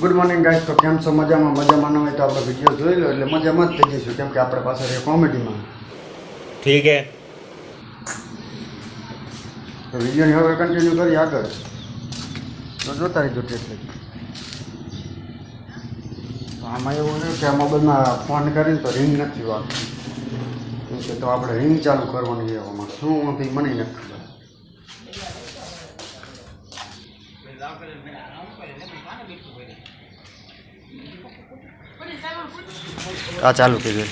Good morning guys, તો કેમ છો? મજામાં ન હોય તો આપણે વિડીયો જોઈ લો એટલે મજામાં જ થઈ જઈશું, કેમ કે આપણે પાસે છે કોમેડીમાં. ઠીક હે, તો વિડીયોની હવે કન્ટિન્યુ કરીએ આગળ, તો જોતા રહેજો. એટલે આમાં એવું નહીં કે આ મોબાઈલમાં ફોન કરીને તો રિંગ નથી વાગતી, કેમ કે તો આપણે રિંગ ચાલુ કરવાની છે. એમાં શું નથી મને નથી ખબર. આ ચાલુ થઈ ગયું.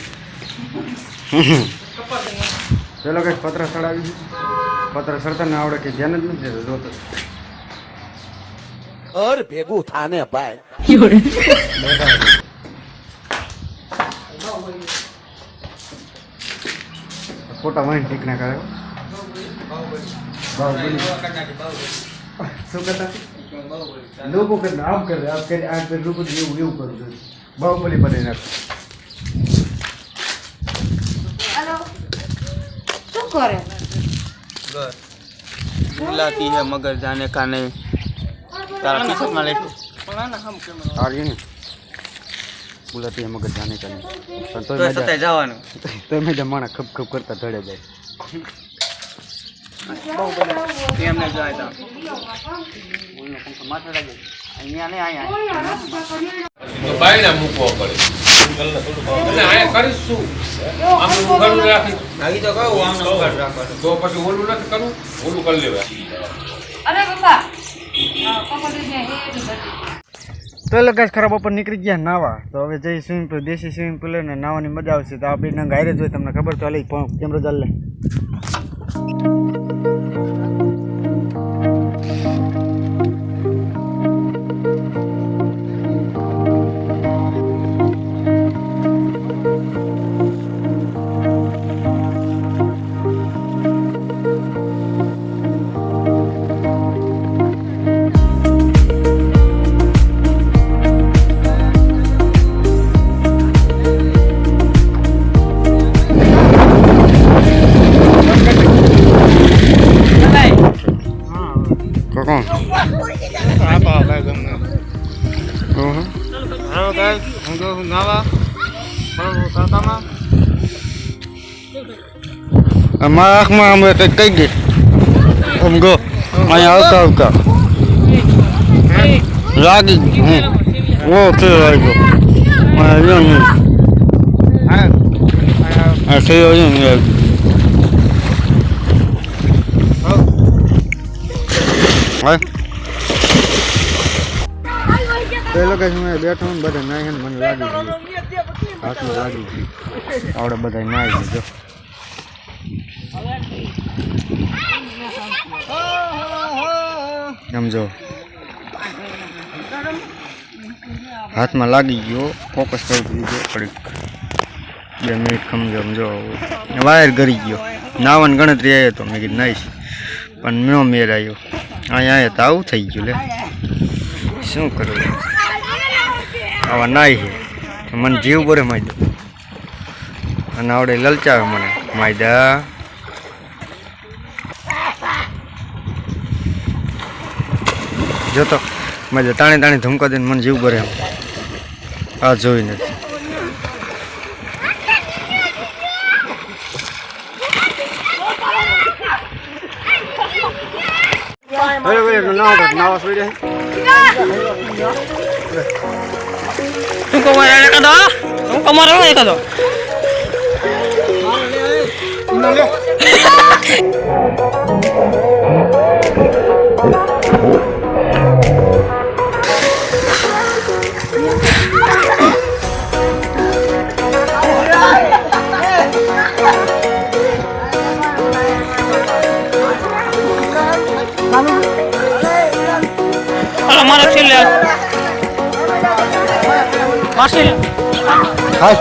ચલો કંઈક પત્ર ચડાવી દીધું. પત્ર ચડતા ને આવડે કે ધ્યાન જ નથી દેતો. જોતો ભેગું થાને ભાઈ. ખોટા વાઈન ઠીક ના કરે. શું કરતા લોકો કરતા આમ કરે આ લોકો એવું એવું કરું છું. બાહુબલી બની નાખ. हेलो શું કરે? बुलाती है मगर जाने का नहीं. तारा पीछे में लेके आर्य ने बुलाती है मगर जाने का नहीं. પણ તો સતે જવાનું. તો મેં જમાણા ખપ ખપ કરતા ધડે જાય. એમને જાય તો બોલનો પંખો માથે લાગે. અહીંયા ને અહીંયા તો બાયણા મૂકવો પડે. અને આયા કરીશું આમ ઉઘાડું રાખી લાગી તો કહું આમ ઉઘાડ રાખો તો પછી ઓલું નથી કરવું, ઓલું કરી લેવા. અરે પપ્પા પપ્પા દે હે તો એટલે ગાઈસ ખરાબ ઉપર નીકળી ગયા નાવા. તો હવે જઈ સ્વિમિંગ પુલ, દેશી સ્વિમિંગ પુલ ને નાવાની મજા આવશે. તો આ બે નંગ હારે જોઈ તમને ખબર તો હાલી કેમેરો ચાલ લે. અમારા આંખમાં અમે કંઈક કહી ગઈ આમ ગો અહીંયા આવતા આવતા લાગી ગયું. ઓ થયો લાગ્યો થયો પેલો કઈ મેં બેઠો ને બધા નાય મને લાગી ગયું, હાથમાં લાગી ગયું. આવડે બધા નાય જો સમજો, હાથમાં લાગી ગયો. ફોકસ કરી દીધો ઘડીક 2 મિનિટ સમજો. સમજો વાયર ગરી ગયો. નાવાની ગણતરી આવ્યો તો મેં કીધું નાઈશ, પણ મેં મેર આવ્યો. અહીંયા આવ્યા તો આવું થઈ ગયું. લે શું કરું, આવા નાય છે મને જીવ બરે માયદો. અને આવડે લલચાવે મને માયદા. જો તો મારે તાણે ધમકા દઈને મને જીવ બરે એમ. આ જોઈ નથી. નાવા સુઈ રહે તું કમારે કદો તું કમારે કદો મારો છેલ્લે માસી હા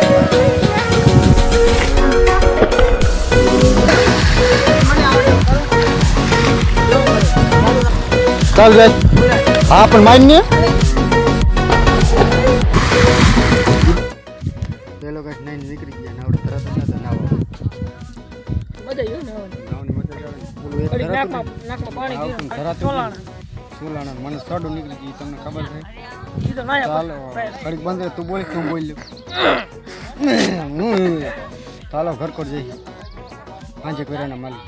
ચાલ જાય. હા પણ માન્ય પેલો કઈ નહીં નીકળી ગયા ને આવડે તરત જ નાવા મજા આવી ને નાવાની મજા આવે. નાકમાં પાણી ગયું સોલાણા સોલાણા મને સોડું નીકળી ગયું તમને ખબર છે ઈ તો ના ચાલો ઘડીક બંધ રહે તું બોલીશ તું બોલી ચાલો ઘર કોટ જઈએ પાંચેક વેરાના માલિક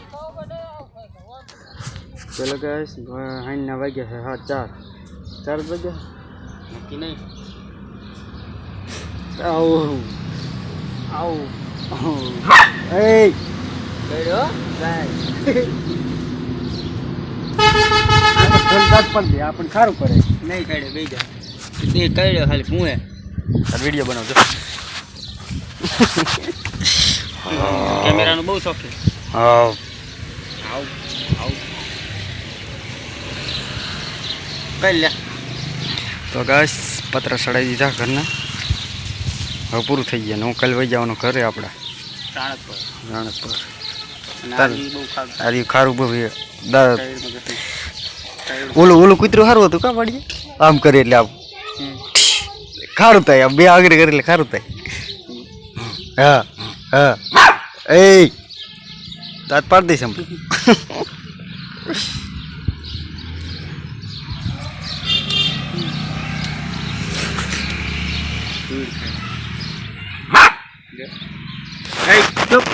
ચલો ગાઈસ હાઈના વાગ્યા છે હા 4 વાગ્યા નક્કી નહીં આવું આવું એ કઈડો પણ દે આપણને સારું કરે નહીં કઈડે બે જા તે કઈડો ખાલી હું વિડીયો બનાવજો કેમેરાનો બહુ શોખ છે હા આવ આવ કઈ લે તો ગાઈસ પતરા સડાઈ દીધા ઘરના હવે પૂરું થઈ ગયા હું કાલે વહી જવાનું ઘરે આપણા રાણકપુર રાણકપુર અને આજી બહુ ખાવ આરી ખારું બહુ ઓલું કૂતરું સારું હતું કા પાડીએ આમ કરે એટલે આમ ખારું થાય આમ બે આગળ કરે એટલે ખારું થાય હા હા એ દાંત પાડી દઈશ આમ ચૂપ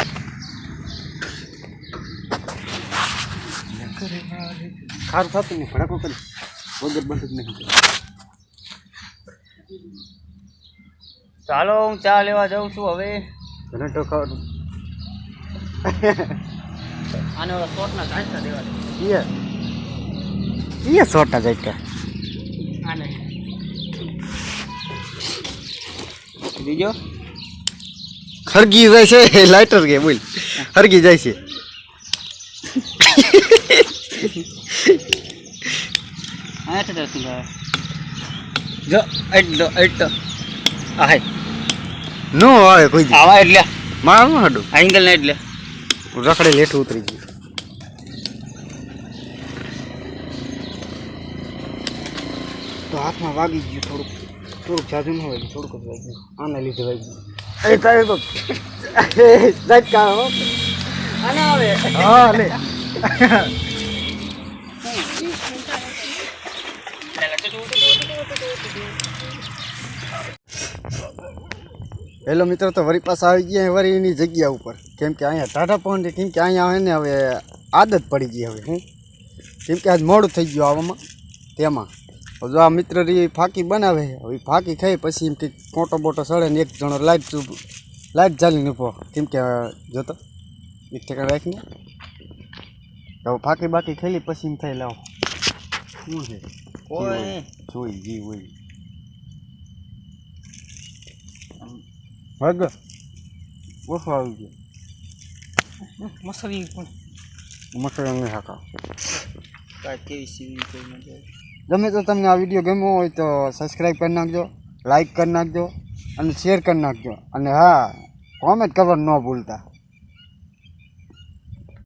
ખારું થતું નહીં ભડાકો કરી વગર બંધ જ નહીં ચાલો હું ચા લેવા જાઉં છું હવે ઘરેટો ખાવાનું આને ઓલા શોર્ટના ઘાંચતા દેવા દે એ સોટા જાય કે આને બીજો હરગી જાય છે લાઇટર કે બોલ હરગી જાય છે આ તો દર્શન જો એટ આ હે નો આવે કોઈ દી આવા એટલે મારું હાડું એંગલ ને એટલે રખડે લેઠું ઉતરી ગયું તો હાથમાં વાગી ગયું થોડુંક જાજુ ન હોય થોડુંક જ વાગ્યું આના લીધે વાગ્યું એ તારે તો ઝટકા હો આને આવે હા લે હેલો મિત્રો તો વરી પાછા આવી ગયા વરી એની જગ્યા ઉપર કેમ કે અહીંયા ટાટા પવન છે કેમ કે અહીંયા આવે ને હવે આદત પડી ગઈ હવે હું કેમ કે આજ મોડું થઈ ગયું આવવામાં તેમાં જો આ મિત્ર રી ફાંકી બનાવે હવે ફાંકી ખાઈ પછી એમ કે મોટો મોટો સડે ને એક જણો લાઈટ ચાલીને ઊભો કેમ કે જોતો એક ઠેકાણ રાખીને હવે ફાંકી બાકી ખાઈ પછી એમ થાય લાવો શું છે કોઈ જોઈ જી હોય વગ ઓછો આવી ગયો મસરી પણ મસાલા નહીં હાકા કાંઈ કેવી સીવી કોઈ મજા ગમે તો તમને આ વિડીયો ગમ્યો હોય તો સબસ્ક્રાઈબ કરી નાખજો લાઈક કરી નાખજો અને શેર કરી નાખજો અને હા કોમેન્ટ કરવાનું ન ભૂલતા